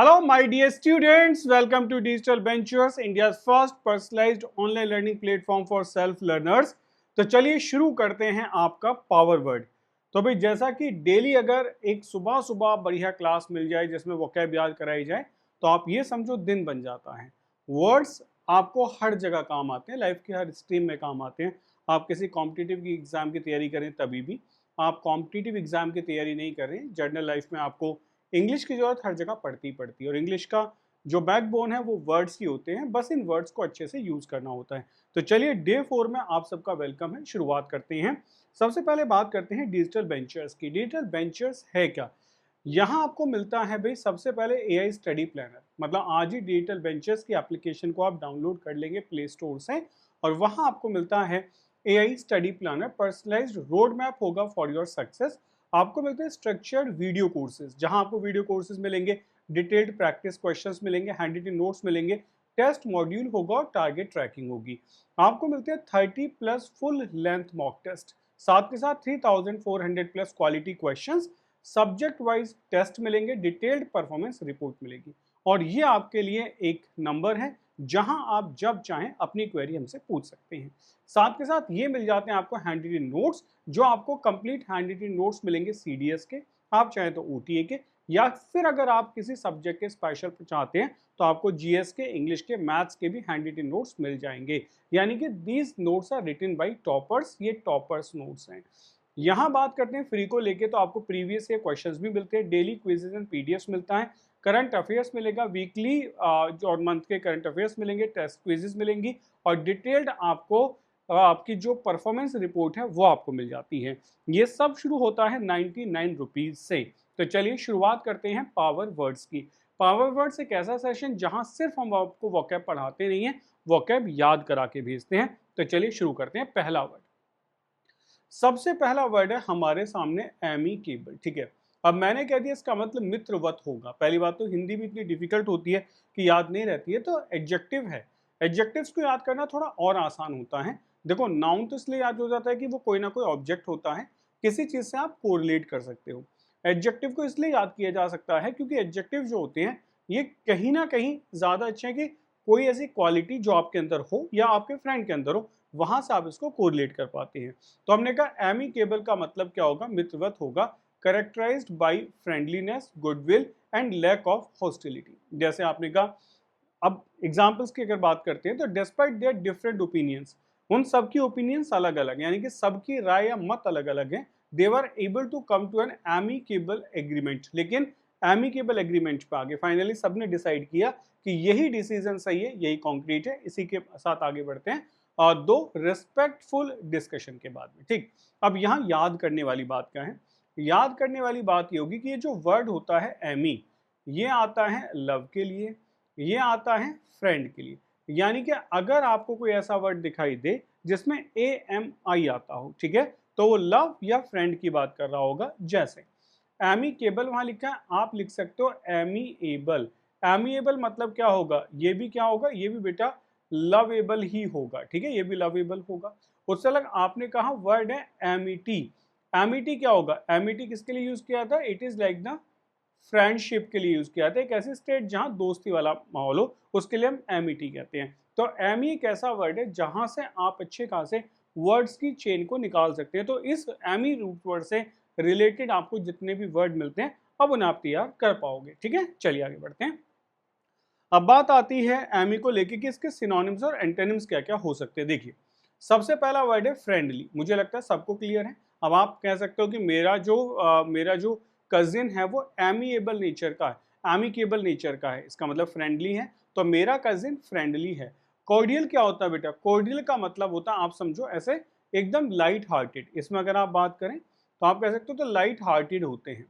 Hello, my dear students. Welcome to Digital Ventures, India's first personalized online learning platform for self learners. तो चलिए शुरू करते हैं आपका पावर वर्ड। तो भाई जैसा कि डेली अगर एक सुबह सुबह बढ़िया क्लास मिल जाए जिसमें वोकैब याद कराई जाए तो आप ये समझो दिन बन जाता है। वर्ड्स आपको हर जगह काम आते हैं, लाइफ की हर स्ट्रीम में काम आते हैं। आप किसी कॉम्पिटिटिव की एग्जाम की तैयारी करें तभी भी, आप कॉम्पिटिटिव एग्जाम की तैयारी नहीं कर रहे हैं, जनरल लाइफ में आपको इंग्लिश की जरूरत हर जगह पड़ती ही पड़ती है और इंग्लिश का जो बैकबोन है वो वर्ड्स ही होते हैं, बस इन वर्ड्स को अच्छे से यूज करना होता है। तो चलिए डे 4 में आप सबका वेलकम है, शुरुआत करते हैं। सबसे पहले बात करते हैं डिजिटल वेंचर्स की। डिजिटल वेंचर्स है क्या? यहाँ आपको मिलता है भाई सबसे पहले एआई स्टडी प्लानर, मतलब आज ही डिजिटल वेंचर्स की एप्लीकेशन को आप डाउनलोड कर लेंगे प्ले स्टोर से और वहाँ आपको मिलता है AI study planner, personalised road map होगा फॉर योर सक्सेस। आपको मिलते हैं स्ट्रक्चर्ड वीडियो कोर्सेज, जहां आपको वीडियो कोर्सेज मिलेंगे, डिटेल्ड प्रैक्टिस क्वेश्चंस मिलेंगे, हैंड रिटन नोट्स मिलेंगे, टेस्ट मॉड्यूल होगा और टारगेट ट्रैकिंग होगी। आपको मिलते हैं 30+ फुल लेंथ मॉक टेस्ट, साथ के साथ 3400+ quality questions, subject wise test मिलेंगे, डिटेल्ड परफॉर्मेंस रिपोर्ट मिलेगी और ये आपके लिए एक नंबर है जहां आप जब चाहें अपनी क्वेरी हमसे पूछ सकते हैं। साथ के साथ ये मिल जाते हैं आपको हैंड रिटन नोट्स, जो आपको कंप्लीट हैंड रिटन नोट्स मिलेंगे सीडीएस के, आप चाहें तो ओटीए के, या फिर अगर आप किसी सब्जेक्ट के स्पेशल चाहते हैं तो आपको जीएस के, इंग्लिश के, मैथ्स के भी हैंड रिटन नोट्स मिल जाएंगे। यानी कि these notes are written by toppers, ये टॉपर्स नोट्स हैं। यहाँ बात करते हैं फ्री को लेके, तो आपको प्रीवियस के क्वेश्चंस भी मिलते हैं, डेली क्विजेज एंड पीडीएफ मिलता है, करंट अफेयर्स मिलेगा, वीकली और मंथ के करंट अफेयर्स मिलेंगे, टेस्ट क्विजेज मिलेंगी और डिटेल्ड आपको आपकी जो परफॉर्मेंस रिपोर्ट है वो आपको मिल जाती है। ये सब शुरू होता है 99 रुपीज से। तो चलिए शुरुआत करते हैं पावर वर्ड्स की। पावर वर्ड्स एक ऐसा सेशन जहां सिर्फ हम आपको वोकैब पढ़ाते नहीं है, वोकैब याद करा के भेजते हैं। तो चलिए शुरू करते हैं। पहला वर्ड, सबसे पहला वर्ड है हमारे सामने एमिकेबल। ठीक है, अब मैंने कह दिया इसका मतलब मित्रवत होगा। पहली बात तो हिंदी भी इतनी डिफिकल्ट होती है कि याद नहीं रहती है, तो एडजेक्टिव है। एडजेक्टिव्स को याद करना थोड़ा और आसान होता है। देखो नाउन तो इसलिए याद हो जाता है कि वो कोई ना कोई ऑब्जेक्ट होता है, किसी चीज से आप कोरिलेट कर सकते हो। एडजेक्टिव को इसलिए याद किया जा सकता है क्योंकि एडजेक्टिव जो होते हैं ये कहीं ना कहीं ज्यादा अच्छे हैं कि कोई ऐसी क्वालिटी जो आपके अंदर हो या आपके फ्रेंड के अंदर हो, वहां से आप इसको कोरिलेट कर पाते हैं। तो हमने कहा एमिकेबल का मतलब क्या होगा? मित्रवत होगा, characterised by friendliness, goodwill and lack of hostility. जैसे आपने कहा, अब एग्जाम्पल्स की अगर बात करते हैं तो डिस्पाइट देयर डिफरेंट ओपिनियंस, उन सबकी ओपिनियंस अलग अलग, यानी कि सबकी राय या मत अलग अलग है। They were able to come to an amicable agreement, लेकिन एमिकेबल एग्रीमेंट पे आगे फाइनली सबने डिसाइड किया कि यही डिसीजन सही है, यही कॉन्क्रीट है। इसी के साथ आगे बढ़ते हैं और दो रिस्पेक्टफुल डिस्कशन के बाद में। ठीक, अब यहाँ याद करने वाली बात क्या है? याद करने वाली बात ये होगी कि ये जो वर्ड होता है एमी, ये आता है लव के लिए, ये आता है फ्रेंड के लिए। यानी कि अगर आपको कोई ऐसा वर्ड दिखाई दे जिसमें ए एम आई आता हो, ठीक है, तो वो लव या फ्रेंड की बात कर रहा होगा। जैसे एमिकेबल वहां लिखा है, आप लिख सकते हो एमीएबल। एमीएबल मतलब क्या होगा? ये भी क्या होगा? ये भी बेटा लवेबल ही होगा। ठीक है, ये भी लवेबल होगा। उससे अलग आपने कहा वर्ड है एमिटी। एमिटी क्या होगा? एमिटी किसके लिए यूज किया था? It is like the friendship के लिए यूज किया था। एक ऐसी स्टेट जहां दोस्ती वाला माहौल हो, उसके लिए हम एमिटी कहते हैं। तो एमी एक ऐसा वर्ड है जहां से आप अच्छे खासे वर्ड्स की चेन को निकाल सकते हैं। तो इस एमी रूट वर्ड से रिलेटेड आपको जितने भी वर्ड मिलते हैं अब उन्हें आप तैयार कर पाओगे। ठीक है, चलिए आगे बढ़ते हैं। अब बात आती है एमी को लेके कि इसके सिनोनिम्स और एंटोनिम्स क्या क्या हो सकते हैं। देखिए, सबसे पहला वर्ड है फ्रेंडली। मुझे लगता है सबको क्लियर है। अब आप कह सकते हो कि मेरा जो कजिन है वो एमिएबल नेचर का है, एमिकेबल नेचर का है, इसका मतलब फ्रेंडली है, तो मेरा कजिन फ्रेंडली है। कॉर्डियल क्या होता है बेटा? कॉर्डियल का मतलब होता है, आप समझो ऐसे एकदम लाइट हार्टेड। इसमें अगर आप बात करें तो आप कह सकते हो तो लाइट हार्टेड होते हैं।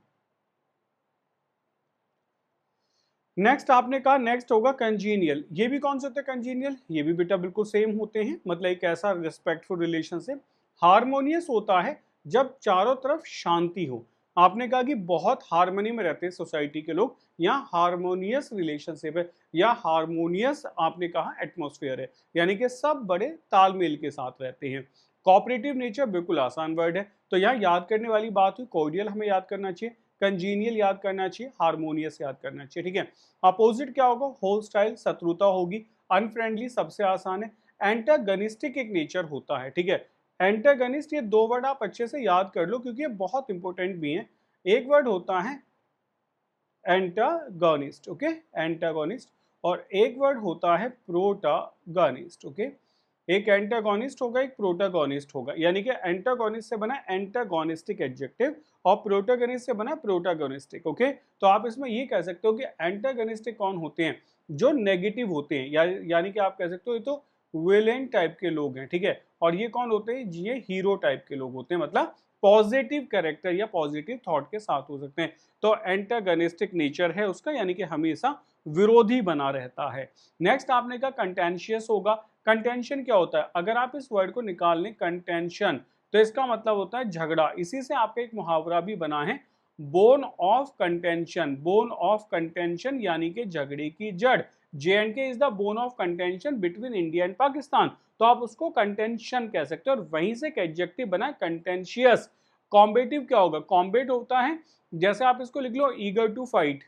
नेक्स्ट आपने कहा, नेक्स्ट होगा कंजीनियल। ये भी कौन से होते हैं कंजीनियल? ये भी बेटा बिल्कुल सेम होते हैं, मतलब एक ऐसा रिस्पेक्टफुल रिलेशनशिप। हारमोनियस होता है जब चारों तरफ शांति हो। आपने कहा कि बहुत हारमोनी में रहते हैं सोसाइटी के लोग, यहाँ हारमोनियस रिलेशनशिप है या हारमोनियस आपने कहा एटमोस्फेयर है, यानी कि सब बड़े तालमेल के साथ रहते हैं। कोऑपरेटिव नेचर बिल्कुल आसान वर्ड है, तो यहाँ याद करने वाली बात हुई कॉर्डियल हमें याद करना चाहिए। कंजीनियल याद करना चाहिए, हार्मोनियस याद करना चाहिए, ठीक है। अपोजिट क्या होगा, होस्टाइल शत्रुता होगी, अनफ्रेंडली सबसे आसान है, एंटागनिस्टिक एक नेचर होता है, ठीक है। एंटागनिस्ट, ये दो वर्ड आप अच्छे से याद कर लो क्योंकि ये बहुत इंपॉर्टेंट भी है। एक वर्ड होता है एंटागोनिस्ट, ओके, एंटागोनिस्ट, और एक वर्ड होता है प्रोटागोनिस्ट, ओके। एक एंटागोनिस्ट होगा, एक प्रोटागोनिस्ट होगा, यानी कि एंटागोनिस्ट से बना एंटागोनिस्टिक एडजेक्टिव और प्रोटागोनिस्ट से बना प्रोटागोनिस्टिक, ओके। तो आप इसमें ये कह सकते हो कि एंटागोनिस्टिक कौन होते हैं, जो नेगेटिव होते हैं, यानी कि आप कह सकते हो ये तो विलेन टाइप के लोग हैं, ठीक है। और ये कौन होते हैं, ये हीरो टाइप के लोग होते हैं, मतलब पॉजिटिव कैरेक्टर या पॉजिटिव थॉट के साथ हो सकते हैं। तो एंटागनिस्टिक नेचर है उसका, यानी कि हमेशा विरोधी बना रहता है। नेक्स्ट आपने कहा कंटेंशियस होगा। कंटेंशन क्या होता है, अगर आप इस वर्ड को निकाल लें कंटेंशन, तो इसका मतलब होता है झगड़ा। इसी से आपका एक मुहावरा भी बना है, bone of contention, bone of contention यानी कि झगड़े की जड़। J&K is the bone of contention between India and Pakistan, तो आप उसको कंटेंशन कह सकते हो। और वहीं से एक एडजेक्टिव बना कंटेंशियस। कॉम्बेटिव क्या होगा, कॉम्बेट होता है, जैसे आप इसको लिख लो eager to fight,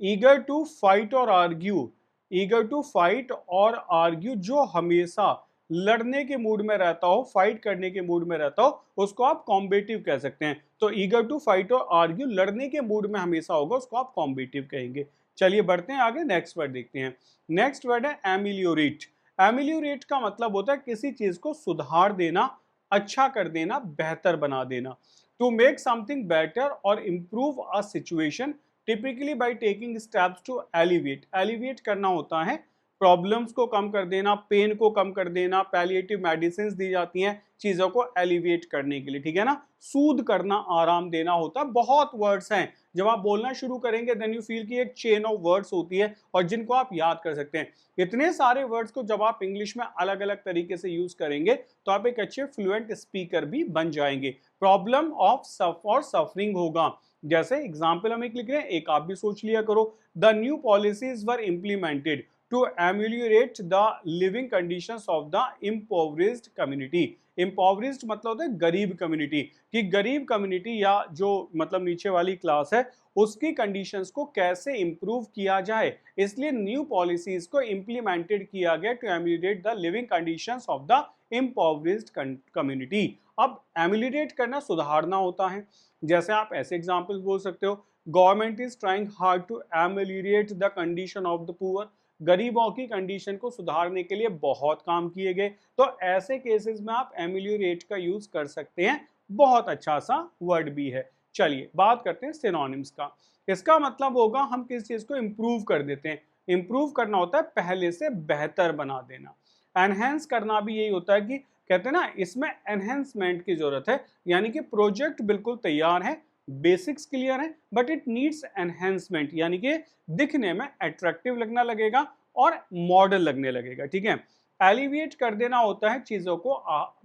eager to fight और आर्ग्यू, ईगर टू फाइट और आर्ग्यू, जो हमेशा लड़ने के मूड में रहता हो, फाइट करने के मूड में रहता हो, उसको आप कॉम्बेटिव कह सकते हैं। तो ईगर टू फाइट और आर्ग्यू, लड़ने के मूड में हमेशा होगा, उसको आप कॉम्बेटिव कहेंगे। चलिए बढ़ते हैं आगे, नेक्स्ट वर्ड देखते हैं। नेक्स्ट वर्ड है एमिलियोरेट। एमिलियोरेट का मतलब होता है किसी चीज को सुधार देना, अच्छा कर देना, बेहतर बना देना। टू मेक समथिंग बेटर और improve a situation typically by taking steps to alleviate. Alleviate करना होता है प्रॉब्लम्स को कम कर देना, पेन को कम कर देना, पैलिएटिव मेडिसिन दी जाती हैं चीजों को एलिविएट करने के लिए, ठीक है ना। सूद करना, आराम देना होता है। बहुत वर्ड्स हैं, जब आप बोलना शुरू करेंगे देन यू फील कि एक चेन ऑफ वर्ड्स होती है और जिनको आप याद कर सकते हैं। इतने सारे वर्ड्स को जब आप इंग्लिश में अलग अलग तरीके से यूज करेंगे तो आप एक अच्छे फ्लुएंट स्पीकर भी बन जाएंगे। प्रॉब्लम ऑफ सफरिंग होगा, जैसे एग्जाम्पल हम एक लिख रहे हैं, एक आप भी सोच लिया करो। The new policies were implemented to ameliorate the living conditions of the impoverished community. impoverished मतलब होता है गरीब कम्युनिटी, कि गरीब कम्युनिटी या जो मतलब नीचे वाली क्लास है उसकी कंडीशंस को कैसे इंप्रूव किया जाए, इसलिए न्यू पॉलिसीज को इंप्लीमेंटेड किया गया to emulate the living conditions of the impoverished community. अब एम्यूलेट करना, सुधारना होता है। जैसे आप ऐसे एग्जाम्पल्स बोल सकते हो, government is trying hard to emulate the condition of the poor. गरीबों की कंडीशन को सुधारने के लिए बहुत काम किए गए। तो ऐसे केसेस में आप एमिलियोरेट का यूज कर सकते हैं, बहुत अच्छा सा वर्ड भी है। चलिए बात करते हैं सिनोनिम्स का। इसका मतलब होगा हम किस चीज को इंप्रूव कर देते हैं। इंप्रूव करना होता है पहले से बेहतर बना देना। एनहेंस करना भी यही होता है कि कहते हैं ना, इसमें एनहेंसमेंट की जरूरत है, यानी कि प्रोजेक्ट बिल्कुल तैयार है, बेसिक्स क्लियर है, बट इट नीड्स एनहेंसमेंट, यानी कि दिखने में अट्रैक्टिव लगना लगेगा और मॉडल लगने लगेगा, ठीक है। एलिविएट कर देना होता है चीजों को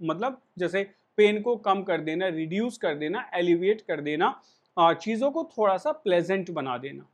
मतलब जैसे पेन को कम कर देना, रिड्यूस कर देना, एलिविएट कर देना, चीजों को थोड़ा सा प्लेजेंट बना देना,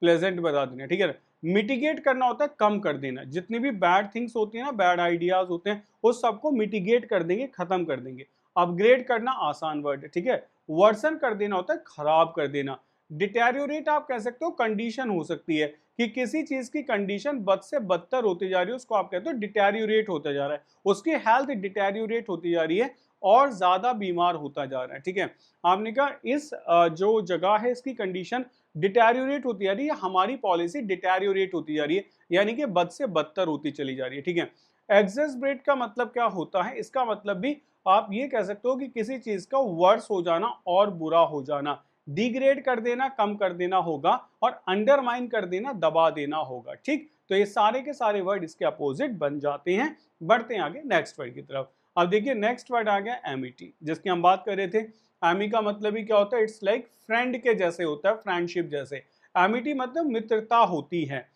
प्लेजेंट बता देना, ठीक है। मिटिगेट करना होता है कम कर देना, जितनी भी बैड थिंग्स होती है ना, बैड आइडियाज होते हैं, उस सबको मिटिगेट कर देंगे, खत्म कर देंगे। अपग्रेड करना आसान वर्ड है, ठीक है। वर्सन कर देना होता है खराब कर देना। डिटेरियोरेट आप कह सकते हो कंडीशन हो सकती है, कि किसी चीज की कंडीशन बद से बदतर होती जा रही है, उसको आप कहते हो डिटेरियोरेट होता जा रहा है, उसकी हेल्थ डिटेरियोरेट होती जा रही है और ज्यादा बीमार होता जा रहा है, ठीक है। आपने कहा इस जो जगह है इसकी कंडीशन डिटेरियोरेट होती जा रही है, हमारी पॉलिसी डिटेरियोरेट होती जा रही है, यानी कि बद से बदतर होती चली जा रही है, ठीक है। एग्जैस्परेट का मतलब क्या होता है, इसका मतलब भी आप ये कह सकते हो कि किसी चीज का वर्स हो जाना और बुरा हो जाना। डिग्रेड कर देना, कम कर देना होगा, और अंडरमाइन कर देना, दबा देना होगा, ठीक। तो ये सारे के सारे वर्ड इसके अपोजिट बन जाते हैं। बढ़ते हैं आगे नेक्स्ट वर्ड की तरफ। अब देखिए नेक्स्ट वर्ड आ गया एमिटी, जिसकी हम बात कर रहे थे। एमी का मतलब ही क्या होता है, इट्स लाइक फ्रेंड के जैसे होता है, फ्रेंडशिप जैसे। एमिटी मतलब मित्रता होती है।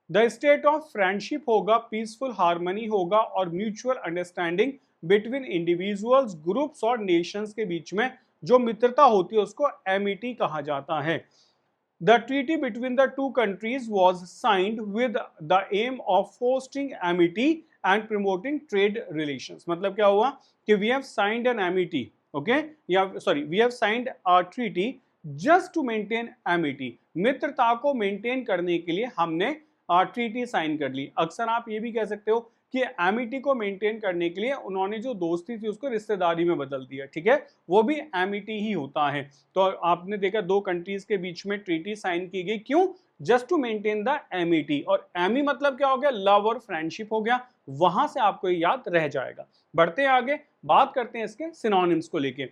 द स्टेट ऑफ फ्रेंडशिप होगा, पीसफुल हार्मनी होगा और mutual understanding between individuals, groups और नेशंस के बीच में जो मित्रता होती है उसको एमिटी कहा जाता है। The treaty between the two countries was signed with the aim of fostering amity and promoting trade relations. मतलब क्या हुआ कि we have signed an amity, okay, या sorry, we have signed a treaty just to maintain amity, मित्रता को maintain करने के लिए हमने ट्रीटी साइन कर ली। अक्सर आप ये भी कह सकते हो कि एमिटी को मेंटेन करने के लिए उन्होंने जो दोस्ती थी उसको रिश्तेदारी में बदल दिया, ठीक है, वो भी एमिटी ही होता है। तो आपने देखा दो कंट्रीज के बीच में ट्रीटी साइन की गई, क्यों? Just to maintain the amity, और एमी मतलब क्या हो गया? लव और फ्रेंडशिप हो गया, वहां से आपको ये याद रह जाएगा। बढ़ते हैं आगे, बात करते हैं इसके सिनोनिम्स को लेके।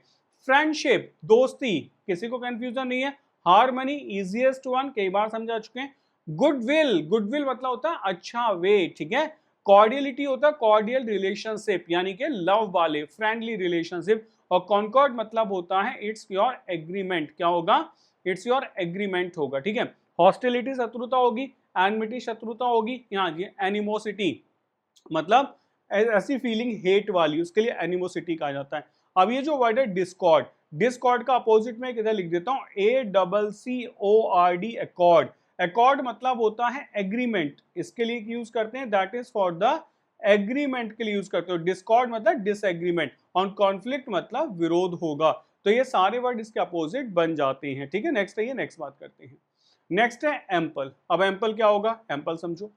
फ्रेंडशिप, दोस्ती, किसी को कंफ्यूजन नहीं है। हार्मनी, इजीएस्ट वन, कई बार समझा चुके हैं। गुडविल, गुडविल मतलब होता है अच्छा वे, ठीक है। कॉर्डियलिटी होता है कॉर्डियल रिलेशनशिप, यानी कि लव वाले, फ्रेंडली रिलेशनशिप। और कॉन्कॉर्ड मतलब होता है इट्स योर एग्रीमेंट, क्या होगा? इट्स योर एग्रीमेंट होगा, ठीक है। हॉस्टिलिटी शत्रुता होगी, एनमिटी शत्रुता होगी, यहाँ एनिमोसिटी मतलब ऐसी फीलिंग हेट वाली, उसके लिए एनिमोसिटी कहा जाता है। अब ये जो वर्ड है डिस्कॉर्ड, डिस्कॉर्ड का अपोजिट में किधर लिख देता हूं, ACCORD, अकॉर्ड। अकॉर्ड मतलब होता है एग्रीमेंट, इसके लिए यूज करते हैं, that is for the agreement के लिए यूज करते हो। डिस्कॉर्ड मतलब डिसएग्रीमेंट, ऑन कॉन्फ्लिक्ट मतलब विरोध होगा। तो ये सारे वर्ड इसके अपोजिट बन जाते हैं, ठीक है। नेक्स्ट है ये, नेक्स्ट बात करते हैं। नेक्स्ट है एम्पल। अब एम्पल क्या होगा? एम्पल समझो,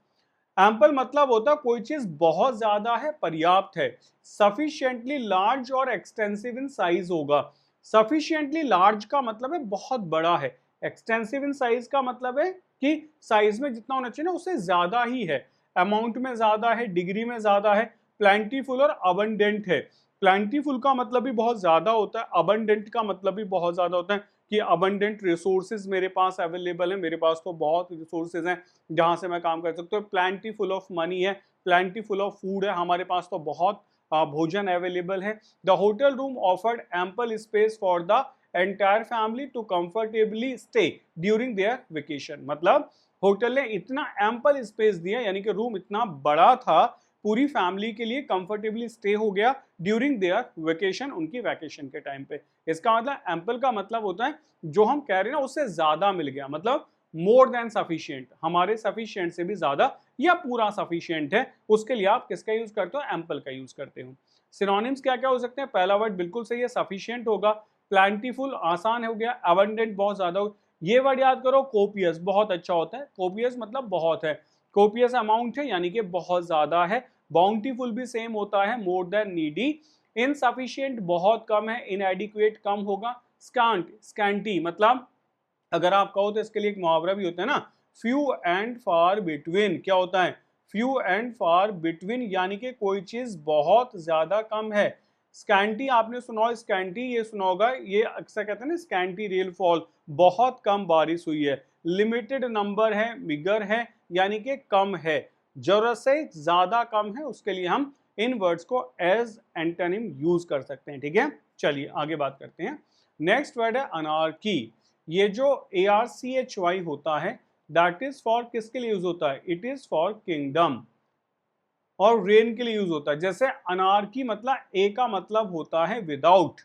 एम्पल मतलब होता है कोई चीज बहुत ज्यादा है, पर्याप्त है। सफिशिएंटली लार्ज और एक्सटेंसिव इन साइज होगा। सफिशिएंटली लार्ज का मतलब है बहुत बड़ा है, एक्सटेंसिव इन साइज का मतलब है कि साइज में जितना होना चाहिए ना उससे ज्यादा ही है, अमाउंट में ज्यादा है, डिग्री में ज्यादा है। प्लेंटीफुल और अबंडेंट है। प्लेंटीफुल का मतलब भी बहुत ज्यादा होता है, अबंडेंट का मतलब भी बहुत ज्यादा होता है कि अबंडेंट रिसोर्सेज मेरे पास अवेलेबल है, मेरे पास तो बहुत रिसोर्सेज हैं जहां से मैं काम कर सकता हूँ। प्लेंटी फुल ऑफ मनी है, प्लेंटी फुल ऑफ फूड है, हमारे पास तो बहुत भोजन अवेलेबल है। The hotel room offered ample space for the entire family to comfortably stay during their vacation, मतलब होटल ने इतना एम्पल स्पेस दिया, यानी कि रूम इतना बड़ा था, पूरी फैमिली के लिए कंफर्टेबली स्टे हो गया ड्यूरिंग देयर वेकेशन, उनकी वैकेशन के टाइम पे। इसका मतलब एम्पल का मतलब होता है जो हम कह रहे हैं ना उससे ज्यादा मिल गया, मतलब मोर देन सफिशिएंट, हमारे सफिशिएंट से भी ज्यादा या पूरा सफिशिएंट है, उसके लिए आप किसका यूज करते हो? एम्पल का यूज करते हो। सिनोनिम्स क्या क्या हो सकते हैं? पहला वर्ड बिल्कुल सही है, सफिशिएंट होगा। प्लेंटीफुल आसान हो गया, अबंडेंट बहुत ज्यादा हो। ये वर्ड याद करो, कोपियस बहुत अच्छा होता है, कोपियस मतलब बहुत है, कोपियस अमाउंट है यानी कि बहुत ज्यादा है। बाउंटीफुल भी सेम होता है, मोर देन नीडी। इनसफिशिएंट बहुत कम है, इनएडिक्वेट कम होगा। स्कांट, स्कैंटी मतलब अगर आप कहो तो इसके लिए एक मुहावरा भी होता है ना, फ्यू एंड फार बिटवीन, क्या होता है? फ्यू एंड फार बिटवीन, यानी कि कोई चीज बहुत ज्यादा कम है। स्कैंटी आपने सुना हो, स्कैंटी ये सुना होगा, ये अक्सर कहते हैं ना स्कैंटी रेनफॉल, बहुत कम बारिश हुई है। लिमिटेड नंबर है, मिगर है यानी कि कम है, जरूरत से ज्यादा कम है, उसके लिए हम इन वर्ड्स को एज एंटोनिम यूज कर सकते हैं, ठीक है। चलिए आगे बात करते हैं। नेक्स्ट वर्ड है अनार्की। ये जो ARCHY होता है दैट इज फॉर किसके लिए यूज होता है? इट इज फॉर किंगडम और रेन के लिए यूज होता है। जैसे अनार्की मतलब ए का मतलब होता है विदाउट,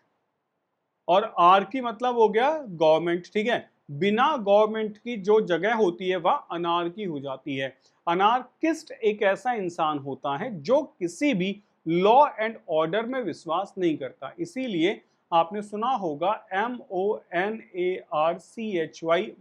और आर की मतलब हो गया गवर्नमेंट, ठीक है। बिना गवर्नमेंट की जो जगह होती है वह अनार्की हो जाती है। अनार्किस्ट एक ऐसा इंसान होता है जो किसी भी लॉ एंड ऑर्डर में विश्वास नहीं करता, इसीलिए आपने सुना होगा MONARCHY,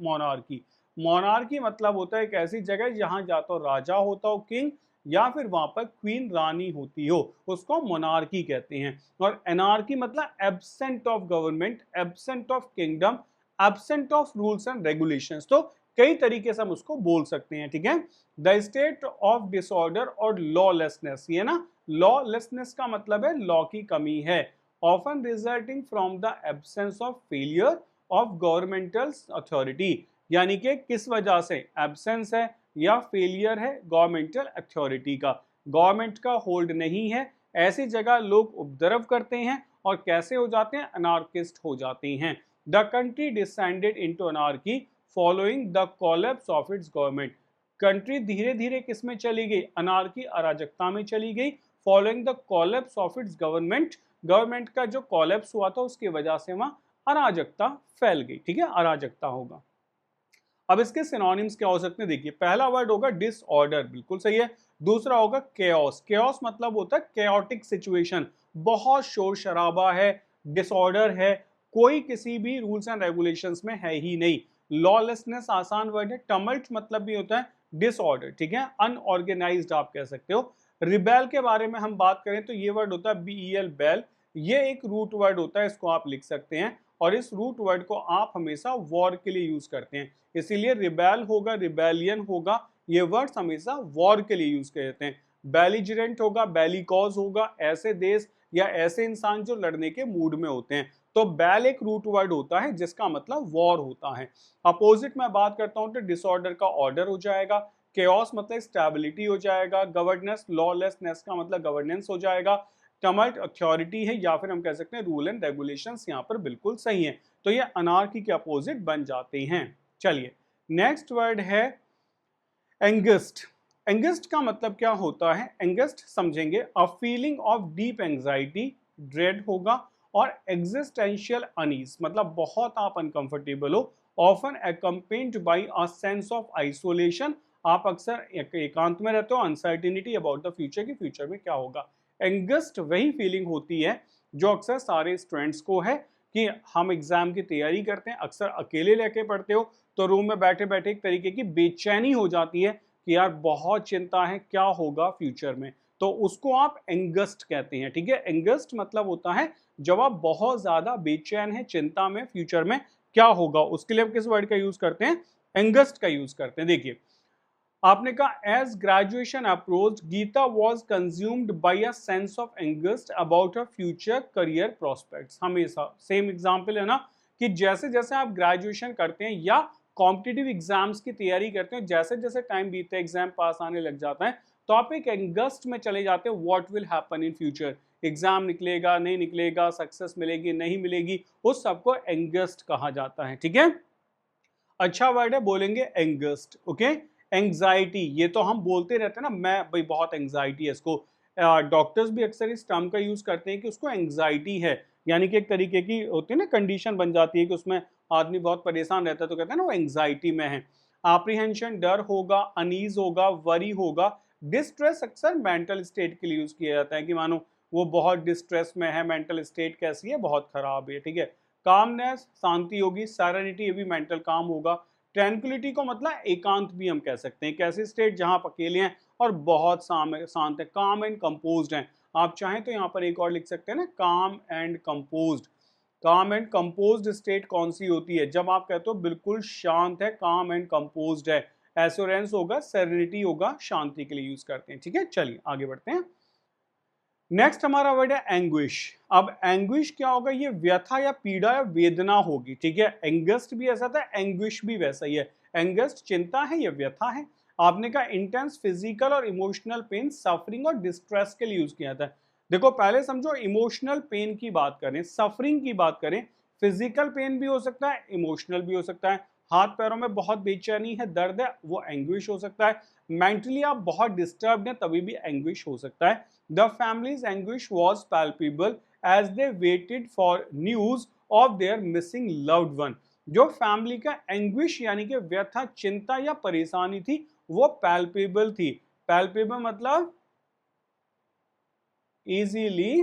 मोनार्की। मोनार्की मतलब होता है एक ऐसी जगह जहां या तो राजा होता हो, किंग, या फिर वहां पर क्वीन, रानी होती हो, उसको मोनार्की कहते हैं। और एनार्की मतलब absent of government, absent of kingdom, absent of rules and regulations. तो कई तरीके से हम उसको बोल सकते हैं, ठीक है। द स्टेट ऑफ डिसऑर्डर और लॉलेसनेस, ये ना लॉलेसनेस का मतलब है लॉ की कमी है, often resulting from the absence of failure of governmental authority, यानी कि किस वजह से? एब्सेंस है या फेलियर है गवर्नमेंटल अथॉरिटी का, गवर्नमेंट का होल्ड नहीं है, ऐसी जगह लोग उपद्रव करते हैं और कैसे हो जाते हैं? अनार्किस्ट हो जाते हैं। The country descended into anarchy following the collapse of its government, country धीरे धीरे किस में चली गई? अनार्की, अराजकता में चली गई। Following the collapse of its government, government का जो कोलैप्स हुआ था उसकी वजह से वहां अराजकता फैल गई, ठीक है, अराजकता होगा। अब इसके सिनोनिम्स क्या हो सकते हैं? देखिए, पहला वर्ड होगा डिसऑर्डर, बिल्कुल सही है। दूसरा होगा केओस, केओस मतलब होता है केओटिक सिचुएशन, बहुत शोर शराबा है, डिसऑर्डर है, कोई किसी भी रूल्स एंड रेगुलेशंस में है ही नहीं। लॉलेसनेस आसान वर्ड है। टमल्ट मतलब भी होता है डिसऑर्डर, ठीक है, अनऑर्गेनाइज्ड आप कह सकते हो। रिबेल के बारे में हम बात करें तो ये वर्ड होता है बीईएल, बेल। ये एक रूट वर्ड होता है, इसको आप लिख सकते हैं, और इस रूट वर्ड को आप हमेशा वॉर के लिए यूज करते हैं, इसीलिए रिबेल होगा, रिबेलियन होगा, ये वर्ड्स हमेशा वॉर के लिए यूज किए जाते हैं। बेलिजरेंट होगा, बेलिकॉज होगा, ऐसे देश या ऐसे इंसान जो लड़ने के मूड में होते हैं। तो बेल एक रूट वर्ड होता है जिसका मतलब वॉर होता है। अपोजिट में बात करता हूं तो डिसऑर्डर का ऑर्डर हो जाएगा, केओस मतलब स्टेबिलिटी हो जाएगा, गवर्नेंस लॉलेसनेस का मतलब गवर्नेंस हो जाएगा, टमल्ट अथॉरिटी है, या फिर हम कह सकते हैं रूल एंड रेगुलेशंस यहाँ पर बिल्कुल सही है। तो ये अनार्की के अपोजिट बन जाते हैं। चलिए नेक्स्ट वर्ड है एंगस्ट। एंगस्ट का मतलब क्या होता है? एंगस्ट समझेंगे, a feeling of deep anxiety, dread होगा, और एग्जिस्टेंशियल अनीज मतलब बहुत आप अनकंफर्टेबल हो, often accompanied by a sense of isolation, आप अक्सर एकांत में रहते हो, अनसर्टिनिटी अबाउट द फ्यूचर की फ्यूचर में क्या होगा। एंगस्ट वही फीलिंग होती है जो अक्सर सारे स्टूडेंट्स को है कि हम एग्जाम की तैयारी करते हैं, अक्सर अकेले लेके पढ़ते हो तो रूम में बैठे बैठे एक तरीके की बेचैनी हो जाती है कि यार बहुत चिंता है क्या होगा फ्यूचर में, तो उसको आप एंगस्ट कहते हैं, ठीक है। एंगस्ट मतलब होता है जब आप बहुत ज्यादा बेचैन है, चिंता में फ्यूचर में क्या होगा, उसके लिए हम किस वर्ड का यूज करते हैं? एंगस्ट का यूज करते हैं। देखिए आपने कहा as graduation approach Gita was consumed by a sense of angst about a future career prospects. हमेशा सेम एग्जाम्पल है ना, कि जैसे जैसे आप ग्रेजुएशन करते हैं या कॉम्पिटिटिव एग्जाम्स की तैयारी करते हैं, जैसे जैसे टाइम बीतता है, एग्जाम पास आने लग जाता है, तो आप एक एंगस्ट में चले जाते हैं, what will happen in future, exam निकलेगा नहीं निकलेगा, सक्सेस मिलेगी नहीं मिलेगी, उस सबको एंगस्ट कहा जाता है, ठीक है। अच्छा वर्ड है, बोलेंगे एंगस्ट, ओके। एंग्जाइटी, ये तो हम बोलते रहते हैं ना, मैं भाई बहुत एंग्जाइटी है इसको, डॉक्टर्स भी अक्सर इस टर्म का यूज करते हैं कि उसको एंग्जाइटी है, यानी कि एक तरीके की होती है ना कंडीशन बन जाती है कि उसमें आदमी बहुत परेशान रहता है, तो कहते हैं ना वो एंग्जाइटी में है। एप्रीहेंशन डर होगा, अनीज होगा, वरी होगा, डिस्ट्रेस अक्सर मेंटल स्टेट के लिए यूज किया जाता है कि मानो वो बहुत डिस्ट्रेस में है, मेंटल स्टेट कैसी है, बहुत खराब है, ठीक है। कामनेस शांति होगी, सैरेनिटी ये भी मेंटल काम होगा। ट्रैंक्विलिटी को मतलब एकांत भी हम कह सकते हैं, कैसी स्टेट जहां आप अकेले हैं और बहुत शांत है, काम एंड कंपोज्ड हैं। आप चाहें तो यहाँ पर एक और लिख सकते हैं ना, काम एंड कंपोज्ड। काम एंड कंपोज्ड स्टेट कौन सी होती है? जब आप कहते हो बिल्कुल शांत है, काम एंड कंपोज्ड है। एश्योरेंस होगा, सेरेनिटी होगा, शांति के लिए यूज करते हैं, ठीक है। चलिए आगे बढ़ते हैं। नेक्स्ट हमारा वर्ड है एंग्विश। अब एंग्विश क्या होगा? ये व्यथा या पीड़ा या वेदना होगी, ठीक है। एंगस्ट भी ऐसा था, एंग्विश भी वैसा ही है। एंगस्ट चिंता है, ये व्यथा है। आपने कहा इंटेंस फिजिकल और इमोशनल पेन, सफरिंग और डिस्ट्रेस के लिए यूज किया था। देखो पहले समझो, इमोशनल पेन की बात करें, सफरिंग की बात करें, फिजिकल पेन भी हो सकता है, इमोशनल भी हो सकता है। हाथ पैरों में बहुत बेचैनी है, दर्द है, वो एंग्विश हो सकता है। मेंटली आप बहुत डिस्टर्ब हैं, तभी भी एंग्विश हो सकता है। The family's anguish was palpable as they waited for news of their missing loved one. जो फैमिली का एंग्विश यानी कि व्यथा, चिंता या परेशानी थी, वो पैल्पेबल थी। पैल्पेबल मतलब इजीली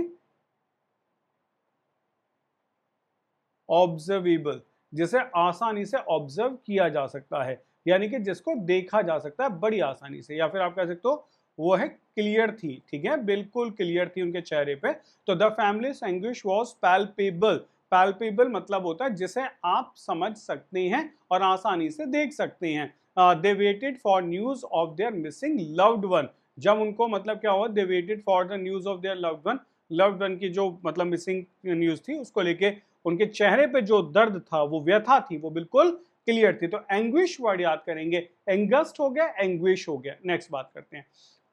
ऑब्जर्वेबल, जिसे आसानी से ऑब्जर्व किया जा सकता है, यानी कि जिसको देखा जा सकता है बड़ी आसानी से, या फिर आप कह सकते हो वो है क्लियर थी, ठीक है, बिल्कुल क्लियर थी उनके चेहरे पे। तो the families anguish was palpable. Palpable मतलब होता है जिसे आप समझ सकते हैं और आसानी से देख सकते हैं। They waited for news of their missing loved one. जब उनको मतलब क्या हुआ, they waited for the news of their loved one, loved one की जो मतलब मिसिंग न्यूज थी उसको लेके उनके चेहरे पे जो दर्द था, वो व्यथा थी, वो बिल्कुल क्लियर थी। तो एंग्विश वर्ड याद करेंगे, एंगस्ट हो गया, एंग्विश हो गया। नेक्स्ट बात करते हैं,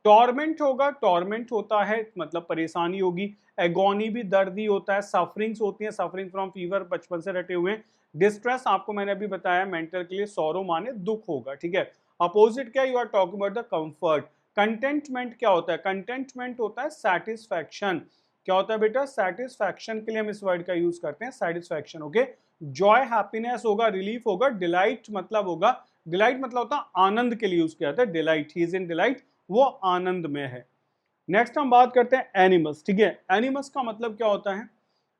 टॉर्मेंट होगा, टॉर्मेंट होता है मतलब परेशानी होगी। एगोनी भी दर्द ही होता है। सफरिंग्स होती है, सफरिंग फ्रॉम फीवर, बचपन से रटे हुए। डिस्ट्रेस आपको मैंने अभी बताया मेंटल के लिए, सौरो माने दुख होगा, ठीक है। अपोजिट क्या, you are talking about the comfort. Contentment क्या होता है? कंटेंटमेंट होता है सेटिस्फैक्शन। क्या होता है बेटा? सेटिस्फैक्शन के लिए हम इस वर्ड का यूज करते हैं, सेटिस्फैक्शन, ओके। जॉय हैप्पीनेस होगा, रिलीफ होगा। डिलाइट मतलब होगा, डिलाइट मतलब होता है आनंद के लिए यूज किया जाता है, delight, he is in delight, वो आनंद में है। नेक्स्ट हम बात करते हैं एनिमस, ठीक है। एनिमस का मतलब क्या होता है?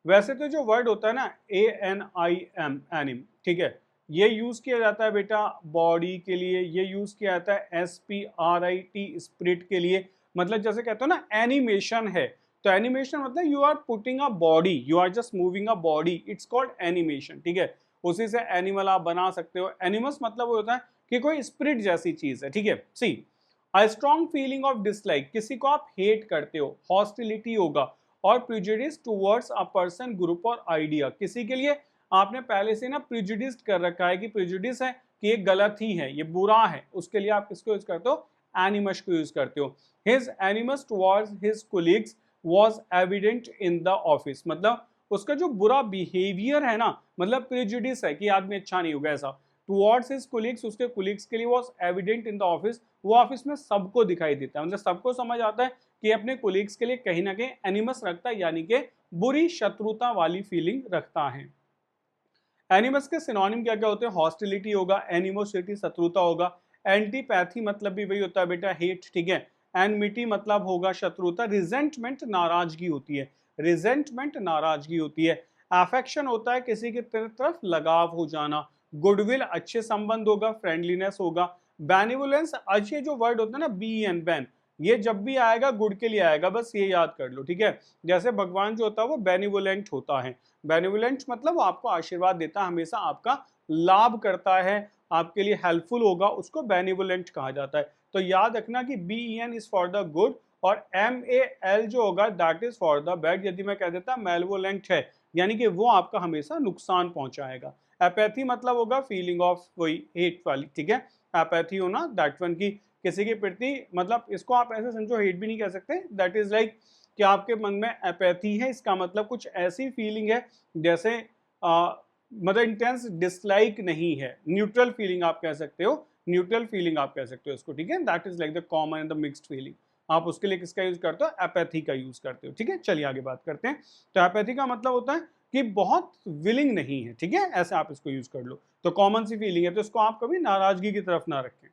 वैसे तो जो वर्ड होता है ना ANIM एनिम, ठीक है, ये यूज किया जाता है बेटा बॉडी के लिए, ये यूज किया जाता है SPRIT स्पिरिट के लिए। मतलब जैसे कहते हो ना एनिमेशन है, तो एनिमेशन मतलब you are putting a body, you are just moving a body, it's called animation, ठीक है। उसी से एनिमल आप बना सकते हो। एनिमस मतलब वो होता है कि कोई स्पिरिट जैसी चीज है, ठीक है। See a strong feeling of dislike, किसी को आप हेट करते हो, हॉस्टिलिटी होगा, और prejudice towards a person group और आइडिया, किसी के लिए आपने पहले से ना प्रिजुडिस कर रखा है कि प्रिजुडिस है कि ये गलत ही है, ये बुरा है, उसके लिए आप किसको यूज करते हो, एनिमस को यूज करते हो। His एनिमस towards his colleagues was evident in the office, मतलब उसका जो बुरा बिहेवियर है ना, मतलब प्रिजुडिस है कि आदमी अच्छा नहीं होगा ऐसा, टुवर्ड्स हिज कोलीग्स, उसके कोलीग्स के लिए was evident in the office, वो ऑफिस में सबको दिखाई देता है, मतलब सबको समझ आता है कि अपने कोलीग्स के लिए कहीं ना कहीं एनिमस रखता है, यानी कि बुरी शत्रुता वाली फीलिंग रखता है। एनिमस के सिनोनिम क्या क्या होते हैं, हॉस्टिलिटी होगा, एनिमोसिटी शत्रुता होगा, एंटीपैथी मतलब भी वही होता है बेटा हेट, ठीक है, एनमिटी मतलब होगा शत्रुता, रिजेंटमेंट नाराजगी होती है, रिजेंटमेंट नाराजगी होती है, अफेक्शन होता है किसी की तरफ लगाव हो जाना, गुडविल अच्छे संबंध होगा, फ्रेंडलीनेस होगा, बेनिवोलेंस, अच्छे जो वर्ड होता है ना BN बैन, ये जब भी आएगा गुड के लिए आएगा, बस ये याद कर लो, ठीक है। जैसे भगवान जो होता है वो बेनिवोलेंट होता है, बेनिवोलेंट मतलब वो आपको आशीर्वाद देता है, हमेशा आपका लाभ करता है, आपके लिए हेल्पफुल होगा, उसको बेनिवोलेंट कहा जाता है। तो याद रखना कि BEN is for the good और MAL जो होगा that is for the bad. यदि मैं कह देता मेलवोलेंट है, यानी कि वो आपका हमेशा नुकसान पहुंचाएगा। एपैथी मतलब होगा फीलिंग ऑफ वही हेट वाली, ठीक है, एपैथी होना दैट वन की किसी के प्रति, मतलब इसको आप ऐसे समझो हेट भी नहीं कह सकते, दैट इज लाइक कि आपके मन में एपैथी है, इसका मतलब कुछ ऐसी फीलिंग है जैसे मतलब इंटेंस डिसलाइक नहीं है, न्यूट्रल फीलिंग आप कह सकते हो, न्यूट्रल फीलिंग आप कह सकते हो इसको, ठीक है। That is like the common and the mixed feeling, आप उसके लिए किसका यूज करते हो, एपैथी का यूज करते हो, ठीक है। चलिए आगे बात करते हैं। तो एपैथी का मतलब होता है कि बहुत विलिंग नहीं है, ठीक है, ऐसे आप इसको यूज कर लो। तो कॉमन सी फीलिंग है, तो इसको आप कभी नाराजगी की तरफ ना रखें।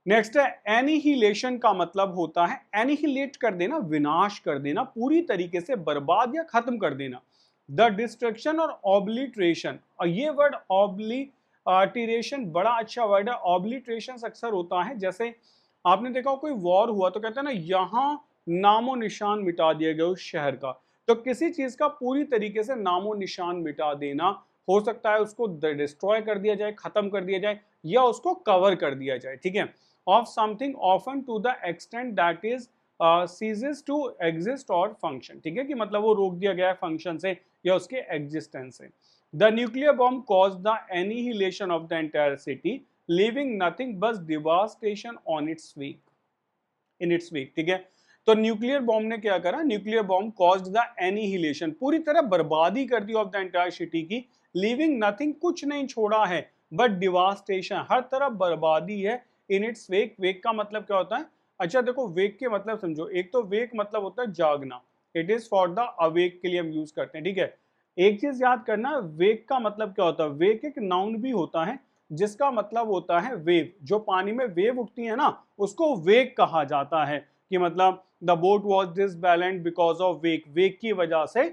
नेक्स्ट है एनिहिलेशन का मतलब होता है एनिहिलेट कर देना, विनाश कर देना, पूरी तरीके से बर्बाद या खत्म कर देना। द डिस्ट्रक्शन और ऑब्लिट्रेशन, और ये वर्ड ऑब्लिटरेशन बड़ा अच्छा वर्ड है। ऑब्लिट्रेशन अक्सर होता है जैसे आपने देखा कोई वॉर हुआ तो कहते हैं ना यहां नामो निशान मिटा दिया गया उस शहर का, तो किसी चीज का पूरी तरीके से नामो निशान मिटा देना, हो सकता है उसको डिस्ट्रॉय कर दिया जाए, खत्म कर दिया जाए, या उसको कवर कर दिया जाए, ठीक है। of something often to the extent that is ceases to exist or function, ठीक है, कि मतलब वो रोक दिया गया है फंक्शन से या उसके एग्जिस्टेंस से। The nuclear bomb cause the annihilation of the entire city, leaving nothing but devastation on its wake, in its wake, ठीक है। तो न्यूक्लियर बॉम्ब ने क्या करा, nuclear bomb caused the annihilation, पूरी तरह बर्बादी कर दी ऑफ द एंटायर सिटी की, लीविंग नथिंग कुछ नहीं छोड़ा है, बट डिवास्टेशन हर तरफ बर्बादी है, इन इट्स वेक, वेक का मतलब क्या होता है, अच्छा देखो वेक के मतलब समझो, एक तो वेक मतलब होता है जागना, it is for the awake के लिए हम यूज करते हैं, ठीक है। एक चीज याद करना, वेक का मतलब क्या होता है, वेक एक नाउन भी होता है जिसका मतलब होता है वेव, जो पानी में वेव उठती है ना उसको वेक कहा जाता है, कि मतलब the boat was disbalanced because of wake, wake की वजह से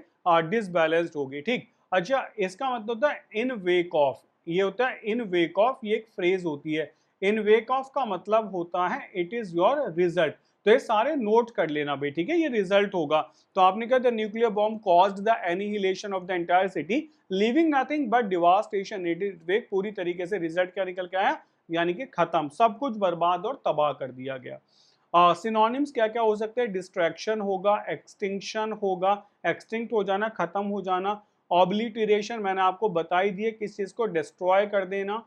डिसबैलेंस्ड हो गई, ठीक। अच्छा इसका मतलब होता है इन वेक ऑफ, ये होता है इन वेक ऑफ, ये एक फ्रेज होती है। इन वेक ऑफ का मतलब होता है इट इज योर रिजल्ट, तो ये सारे नोट कर लेना भाई, ठीक है, ये रिजल्ट होगा। तो आपने कहा the nuclear bomb caused the annihilation of the entire city, living nothing but devastation, it is wake, पूरी तरीके से रिजल्ट क्या निकल के आया, यानी कि खत्म, सब कुछ बर्बाद और तबाह कर दिया गया। सिनोनिम्स क्या क्या हो सकते हैं, डिस्ट्रैक्शन होगा, एक्सटिंक्शन होगा, एक्सटिंक्ट हो जाना, खत्म हो जाना, ऑब्लिटरेशन मैंने आपको बताई दी है, किस चीज को डिस्ट्रॉय कर देना,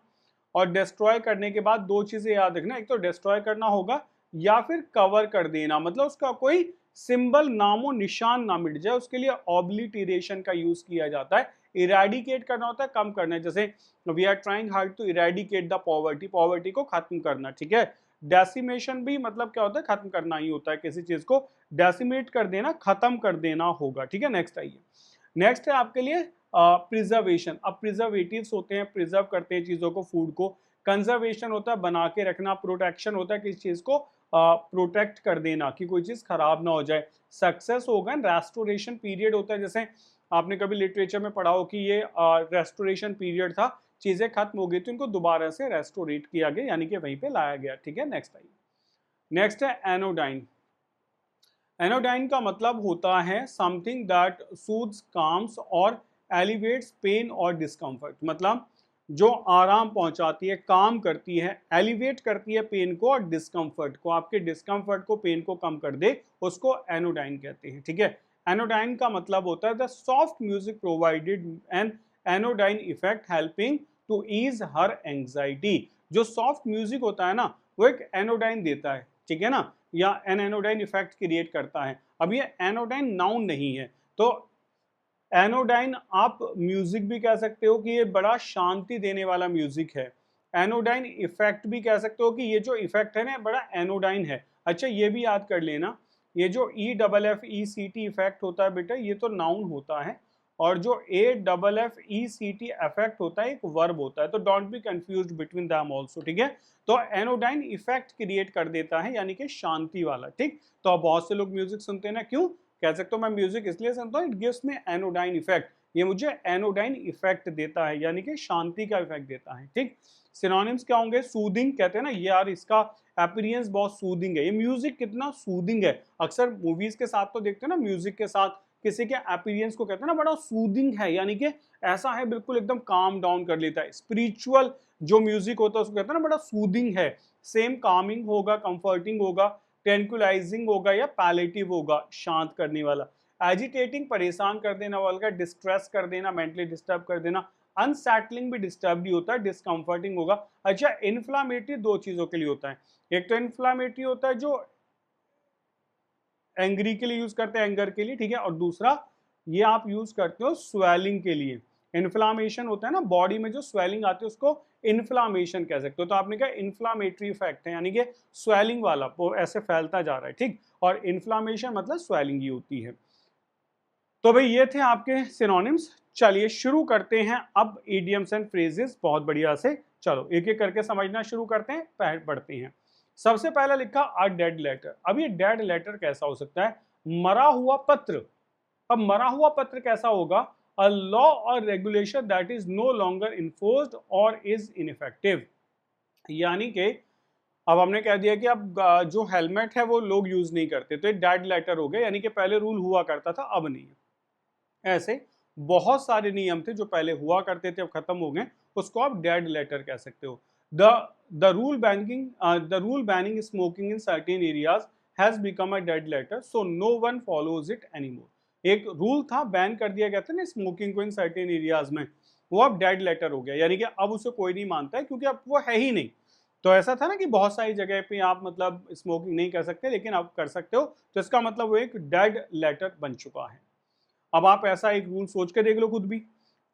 और डिस्ट्रॉय करने के बाद दो चीजें याद रखना, एक तो डिस्ट्रॉय करना होगा या फिर कवर कर देना, मतलब उसका कोई सिंबल नामो निशान ना मिट जाए, उसके लिए ऑब्लिटरेशन का यूज किया जाता है। इरेडिकेट करना होता है कम करना, जैसे we are trying hard to eradicate the poverty, poverty को खत्म करना, ठीक है। डेसिमेशन भी मतलब क्या होता है, खत्म करना ही होता है, किसी चीज को डेसिमेट कर देना, खत्म कर देना होगा, ठीक है। नेक्स्ट आइए, नेक्स्ट है आपके लिए प्रिजर्वेशन। अब प्रिजर्वेटिव्स होते हैं, प्रिजर्व करते हैं चीजों को, फूड को। कंजर्वेशन होता है बना के रखना, प्रोटेक्शन होता है किसी चीज को प्रोटेक्ट कर देना कि कोई चीज खराब ना हो जाए। सक्सेस होगा रेस्टोरेशन पीरियड होता है, जैसे आपने कभी लिटरेचर में पढ़ा हो कि ये रेस्टोरेशन पीरियड था, चीजें खत्म हो गई थी, उनको दोबारा से रेस्टोरेट किया गया, यानी कि वहीं पे लाया गया। ठीक है, नेक्स्ट आइए। नेक्स्ट है एनोडाइन। एनोडाइन का मतलब होता है समथिंग दैट सूद्स, काम्स और एलिवेट्स पेन और डिस्कम्फर्ट। मतलब जो आराम पहुंचाती है, काम करती है, एलिवेट करती है पेन को और डिस्कम्फर्ट को, आपके डिस्कम्फर्ट को, पेन को कम कर दे, उसको एनोडाइन कहते हैं। ठीक है, एनोडाइन का मतलब होता है the soft music provided an anodyne effect helping to ease her anxiety. जो सॉफ्ट म्यूजिक होता है ना, वो एक एनोडाइन देता है। ठीक है ना, या एन एनोडाइन इफेक्ट क्रिएट करता है। अब ये एनोडाइन नाउन नहीं है, तो एनोडाइन आप म्यूजिक भी कह सकते हो कि ये बड़ा शांति देने वाला म्यूजिक है। एनोडाइन इफेक्ट भी कह सकते हो कि ये जो इफेक्ट है ना बड़ा एनोडाइन है। अच्छा, ये भी याद कर लेना, ये जो EFFECT इफेक्ट होता है बेटा, ये तो नाउन होता है, और जो AFFECT इफेक्ट होता है एक वर्ब होता है, तो don't be confused between them also. ठीक है, तो एनोडाइन इफेक्ट क्रिएट कर देता है, यानी कि शांति वाला। ठीक, तो अब बहुत से लोग म्यूजिक सुनते हैं ना, क्यों कह सकते हो मैं म्यूजिक इसलिए सुनता हूँ, it gives me anodyne effect, ये मुझे एनोडाइन इफेक्ट देता है, यानी कि शांति का इफेक्ट देता है। ठीक, सिनोनिम्स क्या होंगे? सूदिंग, कहते हैं ना यार इसका अपीयरेंस बहुत सूदिंग है, ये म्यूजिक कितना सूदिंग है। अक्सर मूवीज के साथ तो देखते हैं ना, म्यूजिक के साथ किसी के अपीयरेंस को कहते हैं ना बड़ा सूदिंग है, यानी कि ऐसा है बिल्कुल एकदम काम डाउन कर लेता है। स्पिरिचुअल जो म्यूजिक होता है उसको कहते हैं ना बड़ा सूदिंग है। सेम कामिंग होगा, कंफर्टिंग होगा, ट्रैंक्विलाइजिंग होगा, या पैलेटिव होगा, शांत करने वाला। एजिटेटिंग, परेशान कर देना वाला, डिस्ट्रेस कर देना, मेंटली डिस्टर्ब कर देना। अनसेटलिंग भी डिस्टर्ब ही होता है, डिस्कम्फर्टिंग होगा। अच्छा, इन्फ्लामेटरी दो चीजों के लिए होता है, एक तो इन्फ्लामेटरी होता है जो एंग्री के लिए यूज करते हैं, एंगर के लिए। ठीक है, और दूसरा ये आप यूज करते हो स्वेलिंग के लिए। इन्फ्लामेशन होता है ना, बॉडी में जो स्वेलिंग आती है उसको इन्फ्लामेशन कह सकते हो। तो आपने कहा इन्फ्लामेटरी इफेक्ट है, यानी कि स्वेलिंग वाला, वो ऐसे फैलता जा रहा है। ठीक, और इन्फ्लामेशन मतलब स्वेलिंग ही होती है। तो भाई ये थे आपके सिनोनिम्स। चलिए शुरू करते हैं अब इडियम्स एंड फ्रेजेस बहुत बढ़िया से। चलो एक एक करके समझना शुरू करते हैं, पढ़ते हैं। सबसे पहला लिखा अ डेड लेटर। अब ये डेड लेटर कैसा हो सकता है? मरा हुआ पत्र। अब मरा हुआ पत्र कैसा होगा? अ लॉ और regulation that is no longer enforced और इज इनइफेक्टिव। यानी कि अब हमने कह दिया कि अब जो हेलमेट है वो लोग यूज नहीं करते, तो ये डेड लेटर हो गया, यानी कि पहले रूल हुआ करता था अब नहीं है। ऐसे बहुत सारे नियम थे जो पहले हुआ करते थे, अब खत्म हो गए, उसको आप डेड लेटर कह सकते हो। The rule banning smoking in certain areas has become a dead letter, so no one follows it anymore. एक रूल था, बैन कर दिया गया था ना स्मोकिंग को इन सर्टेन एरियाज में, वो अब डेड लेटर हो गया, यानी कि अब उसे कोई नहीं मानता है, क्योंकि अब वो है ही नहीं। तो ऐसा था ना कि बहुत सारी जगह पे आप मतलब स्मोकिंग नहीं कर सकते, लेकिन अब कर सकते हो, तो इसका मतलब वो एक डेड लेटर बन चुका है। अब आप ऐसा एक रूल सोच के देख लो खुद भी।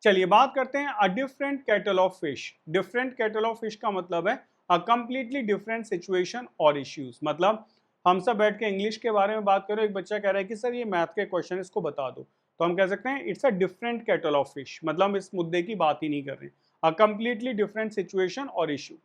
चलिए बात करते हैं a different cattle of fish. Different cattle of fish का मतलब है अ कंप्लीटली डिफरेंट सिचुएशन और इश्यूज। मतलब हम सब बैठ के इंग्लिश के बारे में बात करो, एक बच्चा कह रहा है कि सर ये मैथ के क्वेश्चन इसको बता दो, तो हम कह सकते हैं it's a different cattle of fish, मतलब हम इस मुद्दे की बात ही नहीं कर रहे। अ कंप्लीटली डिफरेंट सिचुएशन और issue.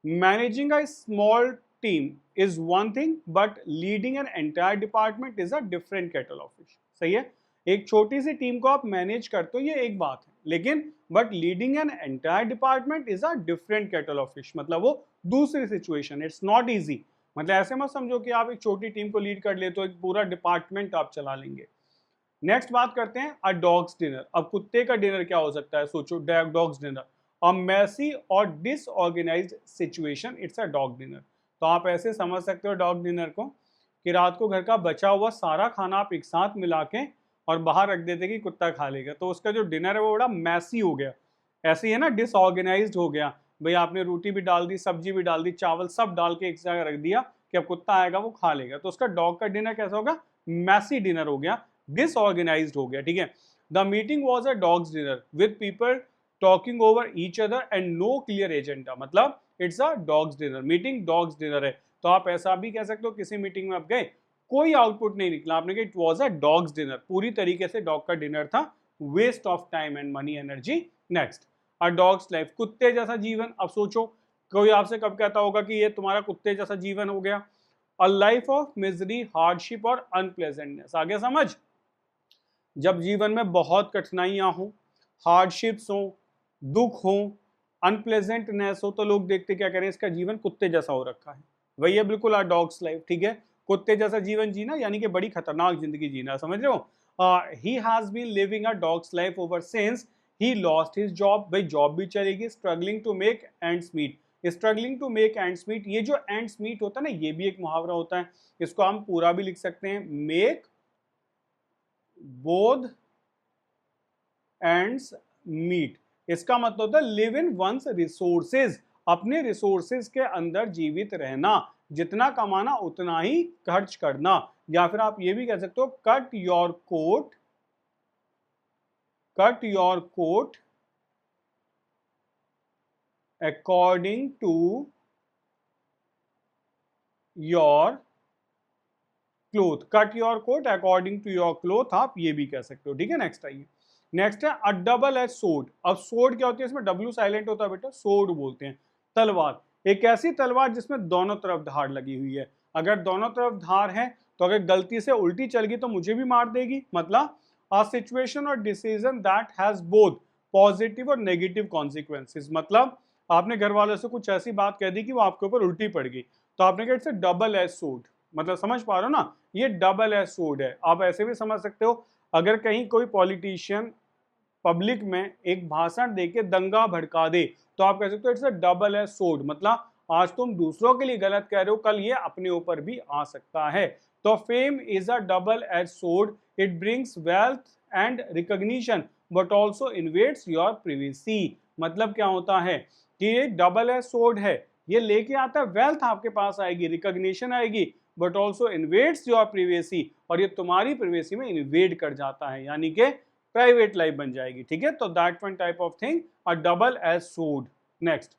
Managing a small team is one thing, but leading an entire department is a different cattle of fish. सही है, एक छोटी सी टीम को आप मैनेज करते हो ये एक बात है, लेकिन but leading an entire department is a different cattle of fish, मतलब वो दूसरी सिचुएशन, इट्स नॉट इजी। मतलब ऐसे मत समझो कि आप एक छोटी टीम को लीड कर ले तो एक पूरा डिपार्टमेंट आप चला लेंगे। नेक्स्ट बात करते हैं अ डॉग्स डिनर। अब कुत्ते का डिनर क्या हो सकता है? सोचो, डॉग्स डिनर, अ मेसी और disorganised situation, it's a dog dinner. तो आप ऐसे समझ सकते हो डॉग डिनर को कि रात को घर का बचा हुआ सारा खाना आप एक साथ मिला के और बाहर रख देते कि कुत्ता खा लेगा, तो उसका जो डिनर है वो बड़ा मैसी हो गया। ऐसे ही है ना, डिसऑर्गेनाइज्ड हो गया। भाई आपने रोटी भी डाल दी, सब्जी भी डाल दी, चावल सब डाल के एक जगह रख दिया कि अब कुत्ता आएगा वो खा लेगा, तो उसका डॉग का डिनर कैसा होगा? मैसी डिनर हो गया, डिसऑर्गेनाइज्ड हो गया। ठीक है, the meeting was a dog's dinner with people talking over each other and no clear agenda, मतलब it's a dog's dinner, meeting dog's dinner है। तो आप ऐसा भी कह सकते हो किसी मीटिंग में आप गए, कोई आउटपुट नहीं निकला, आपने कहा it was a dog's dinner, पूरी तरीके से डॉग का डिनर था, waste of time and money energy. Next, a dog's life, कुत्ते जैसा जीवन। अब सोचो कोई आपसे कब कहता होगा कि ये तुम्हारा कुत्ते जैसा जीवन हो गया? A life of misery, hardship और अनप्लेजेंटनेस। आगे समझ, जब जीवन में बहुत कठिनाइयां हों, हार्डशिप्स हों, दुख हो, अनप्लेजेंटनेस हो, तो लोग देखते क्या करें, इसका जीवन कुत्ते जैसा हो रखा है। वही है बिल्कुल आ डॉग्स लाइफ, ठीक है। कुत्ते जैसा जीवन जीना यानी कि बड़ी खतरनाक जिंदगी जीना, समझ रहे हो। He has been living a dog's life over since he lost his job. भाई जॉब भी चलेगी, struggling to make ends meet. Struggling to make ends meet, ये जो एंड्स मीट होता है ना, ये भी एक मुहावरा होता है। इसको हम पूरा भी लिख सकते हैं, मेक बोथ एंड्स मीट। इसका मतलब होता है लिव इन वंस रिसोर्सेज, अपने रिसोर्सेज के अंदर जीवित रहना, जितना कमाना उतना ही खर्च करना। या फिर आप ये भी कह सकते हो, cut your coat according to your cloth, cut your coat according to your cloth, आप ये भी कह सकते हो, ठीक है। नेक्स्ट आइए, नेक्स्ट है अ डबल एज सोर्ड। अब सोर्ड क्या होती है, इसमें डब्ल्यू साइलेंट होता है बेटा, सोर्ड बोलते हैं तलवार। एक ऐसी तलवार जिसमें दोनों तरफ धार लगी हुई है। अगर दोनों तरफ धार है तो अगर गलती से उल्टी चल गई तो मुझे भी मार देगी। मतलब अ सिचुएशन और decision that has both positive और नेगेटिव कॉन्सिक्वेंसेस। मतलब आपने घर वालों से कुछ ऐसी बात कह दी कि वो आपके ऊपर उल्टी पड़ गई, तो आपने कहा इट्स डबल एज सोर्ड। मतलब समझ पा रहे हो ना, ये डबल एज सोर्ड है। आप ऐसे भी समझ सकते हो, अगर कहीं कोई पॉलिटिशियन पब्लिक में एक भाषण देके दंगा भड़का दे तो आप कह सकते हो it's a double edge sword. मतलब आज तुम दूसरों के लिए गलत कह रहे हो, कल ये अपने ऊपर भी आ सकता है। तो fame is a double edge sword, it brings wealth and recognition but also invades your privacy. मतलब क्या होता है कि ये डबल एज सोर्ड है, ये लेके आता है वेल्थ आपके पास आएगी, रिकॉग्निशन आएगी, but also invades your privacy, और ये तुम्हारी प्रिवेसी में इन्वेड कर जाता है, यानी कि प्राइवेट लाइफ बन जाएगी, ठीक है। तो that one type of thing, a double edge sword. Next,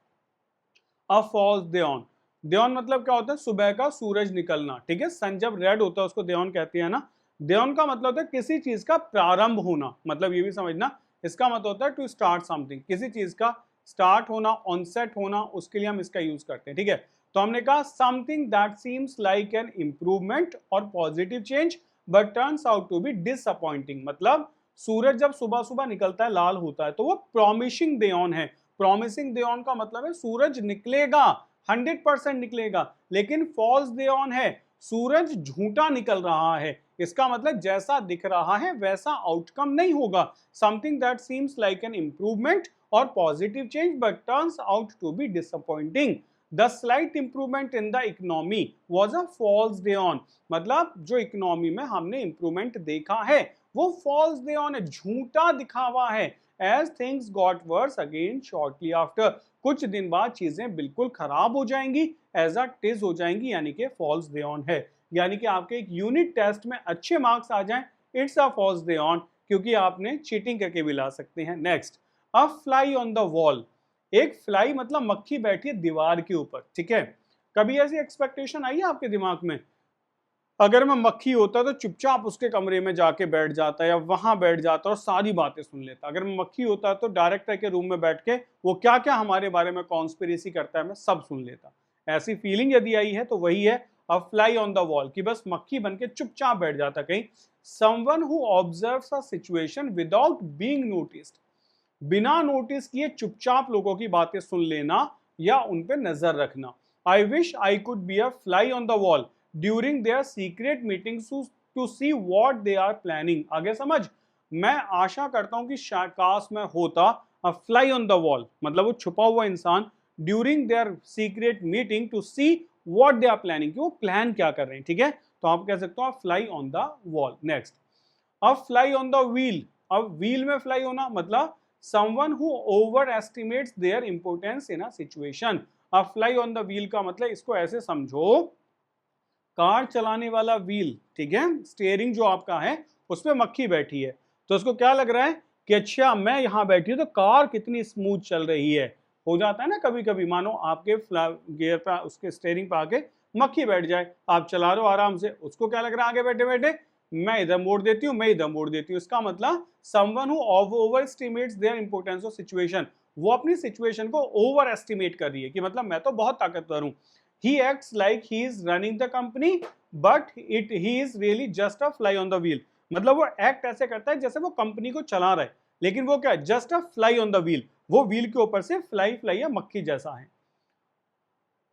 a false dawn. Dawn मतलब क्या होता है, सुबह का सूरज निकलना, ठीक है। सन जब रेड होता है उसको देओन कहते हैं ना। देओन का मतलब होता है किसी चीज का प्रारंभ होना, मतलब ये भी समझना, इसका मतलब होता है टू स्टार्ट समथिंग, किसी चीज का स्टार्ट होना, ऑनसेट होना, उसके लिए हम इसका यूज करते हैं, ठीक है। तो हमने कहा something that seems like an improvement और positive change but turns out to be disappointing. मतलब सूरज जब सुबह सुबह निकलता है, लाल होता है, तो वो प्रॉमिसिंग देओन है। प्रॉमिसिंग देओन का मतलब है सूरज निकलेगा, 100% निकलेगा। लेकिन फॉल्स देओन है, सूरज झूठा निकल रहा है। इसका मतलब जैसा दिख रहा है वैसा आउटकम नहीं होगा। Something that seems like an improvement और positive change but turns out to be disappointing. The slight improvement in the economy was a false dawn. मतलब जो इकोनॉमी में हमने इंप्रूवमेंट देखा है वो फॉल्स देओन है, झूठा दिखावा है। As things got worse again shortly after, कुछ दिन बाद चीजें बिल्कुल खराब हो जाएंगी, एज अ टिज हो जाएंगी, यानी कि फॉल्स देओन है। यानी कि आपके एक यूनिट टेस्ट में अच्छे मार्क्स आ जाएं, इट्स अ फॉल्स देओन, क्योंकि आपने चीटिंग करके भी ला सकते हैं। Next, a fly on the wall. एक फ्लाई मतलब मक्खी बैठी है दीवार के ऊपर, ठीक है। कभी ऐसी एक्सपेक्टेशन आई है आपके दिमाग में, अगर मैं मक्खी होता तो चुपचाप उसके कमरे में जाके बैठ जाता या वहां बैठ जाता और सारी बातें सुन लेता। अगर मैं मक्खी होता तो डायरेक्टर के रूम में बैठ के वो क्या क्या हमारे बारे में कॉन्स्पिरेसी करता है मैं सब सुन लेता। ऐसी फीलिंग यदि आई है तो वही है अ फ्लाई ऑन द वॉल, कि बस मक्खी बन के चुपचाप बैठ जाता कहीं। Someone who observes a situation without being noticed, बिना नोटिस किए चुपचाप लोगों की बातें सुन लेना या उन पे नजर रखना। I wish I could be a fly on the wall during their secret meetings to see what they are planning. आगे समझ, मैं आशा करता हूं कि काश मैं होता a fly on the wall, मतलब वो छुपा हुआ इंसान, during their secret meeting to see what they are planning, कि वो प्लान क्या कर रहे हैं, ठीक है। तो आप कह सकते हो fly on the wall. Next, अब फ्लाई ऑन द व्हील। अब व्हील में फ्लाई होना मतलब someone who overestimates their importance in a situation। अब फ्लाई ऑन द व्हील का मतलब इसको ऐसे समझो, कार चलाने वाला व्हील, ठीक है, स्टीयरिंग जो आपका है उसमें मक्खी बैठी है, तो उसको क्या लग रहा है कि अच्छा मैं यहां बैठी हूं तो कार कितनी स्मूथ चल रही है। हो जाता है ना कभी कभी, मानो आपके गियर पर उसके स्टीयरिंग पर आके मक्खी बैठ जाए, आप चला रहे हो आराम से, उसको क्या लग रहा है आगे बैठे बैठे मैं इधर मोड़ देती हूँ, मैं इधर मोड़ देती हूँ। इसका मतलब someone who overestimates their importance of situation, वो अपनी सिचुएशन को ओवर एस्टिमेट कर रही है कि मतलब मैं तो बहुत ताकतवर हूँ। He acts like he is running the company, but he is really just a fly on the wheel। मतलब वो एक्ट ऐसे करता है जैसे वो कंपनी को चला रहा है, लेकिन वो क्या है, just a fly on the wheel, वो व्हील के ऊपर से फ्लाई फ्लाई या मक्खी जैसा है।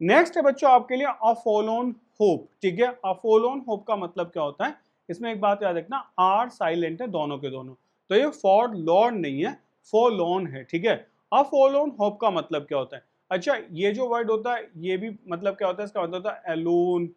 नेक्स्ट है बच्चों आपके लिए अ फॉलोन होप, ठीक है। अ फॉलोन होप का मतलब क्या होता है, इसमें एक बात याद रखना, आर साइलेंट है दोनों के दोनों, तो ये फॉर लॉर्न नहीं है, फॉलोन है, ठीक है। अ फॉलोन होप का मतलब क्या होता है, अच्छा ये जो वर्ड होता है ये भी मतलब क्या होता है, इसका मतलब होता है अलोन,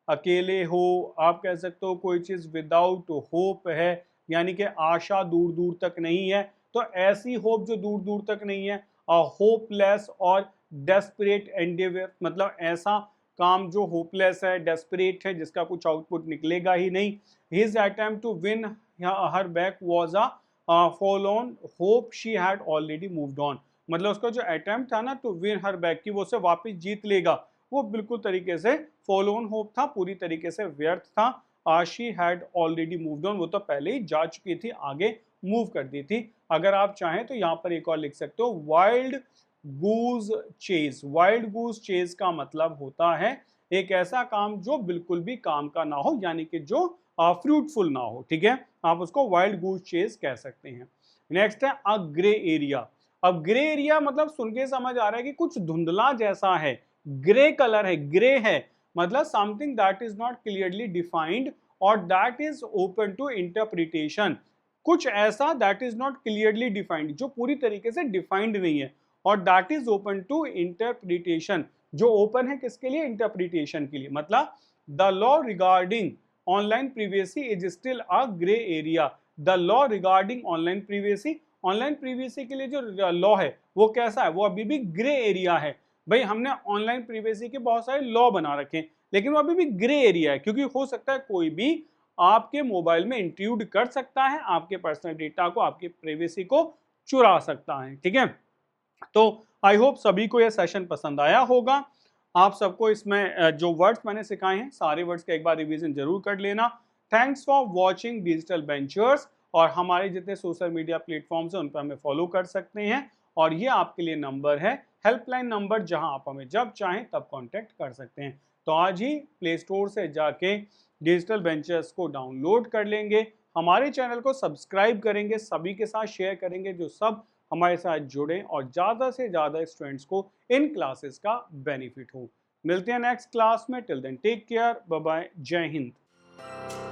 अकेले हो, आप कह सकते हो कोई चीज विदाउट होप है, यानी कि आशा दूर दूर तक नहीं है, तो ऐसी होप जो दूर दूर तक नहीं है। होपलेस और डेस्परेट एंडेवर, मतलब ऐसा काम जो होपलेस है, डेस्परेट है, जिसका कुछ आउटपुट निकलेगा ही नहीं। His attempt to win her back was a forlorn hope, she had already moved on, मतलब उसका जो अटेम्प्ट था ना टू विन हर बैक की वो उसे वापस जीत लेगा, वो बिल्कुल तरीके से फॉलोन होप था, पूरी तरीके से व्यर्थ था। She had already moved on, वो तो पहले ही जा चुकी थी, आगे मूव कर दी थी। अगर आप चाहें तो यहाँ पर एक और लिख सकते हो, वाइल्ड गूज चेज। वाइल्ड गूज चेज का मतलब होता है एक ऐसा काम जो बिल्कुल भी काम का ना हो, यानी कि जो फ्रूटफुल ना हो, ठीक है, आप उसको वाइल्ड गूज चेज कह सकते हैं। नेक्स्ट है अ ग्रे एरिया। अब ग्रे एरिया मतलब सुन के समझ आ रहा है कि कुछ धुंधला जैसा है, ग्रे कलर है, ग्रे है, मतलब something that is not clearly defined और that is open to interpretation. कुछ ऐसा that is not clearly defined, जो पूरी तरीके से डिफाइंड नहीं है, और that is open to interpretation, जो ओपन है किसके लिए, इंटरप्रिटेशन के लिए। मतलब the law regarding online privacy is still a grey area. The law regarding online privacy, online privacy के लिए जो लॉ है वो कैसा है, वो अभी भी ग्रे एरिया है। भाई हमने ऑनलाइन प्रीवियसी के बहुत सारे लॉ बना रखे हैं, लेकिन वो अभी भी ग्रे एरिया है, क्योंकि हो सकता है कोई भी आपके मोबाइल में इंट्रूड कर सकता है, आपके पर्सनल डेटा को, आपकी प्राइवेसी को चुरा सकता है, ठीक है। तो आई होप सभी को यह सेशन पसंद आया होगा। आप सबको इसमें जो वर्ड्स मैंने सिखाए हैं सारे वर्ड्स का एक बार रिवीजन जरूर कर लेना। Thanks for watching digital ventures, और हमारे जितने सोशल मीडिया प्लेटफॉर्म्स हैं उन पर हमें फॉलो कर सकते हैं, और ये आपके लिए नंबर है, हेल्पलाइन नंबर, जहां आप हमें जब चाहें तब कांटेक्ट कर सकते हैं। तो आज ही प्ले स्टोर से जाके डिजिटल वेंचर्स को डाउनलोड कर लेंगे, हमारे चैनल को सब्सक्राइब करेंगे, सभी के साथ शेयर करेंगे जो सब हमारे साथ जुड़े, और ज़्यादा से ज़्यादा स्टूडेंट्स को इन क्लासेस का बेनिफिट हो। मिलते हैं नेक्स्ट क्लास में, till then take care, bye bye, जय हिंद।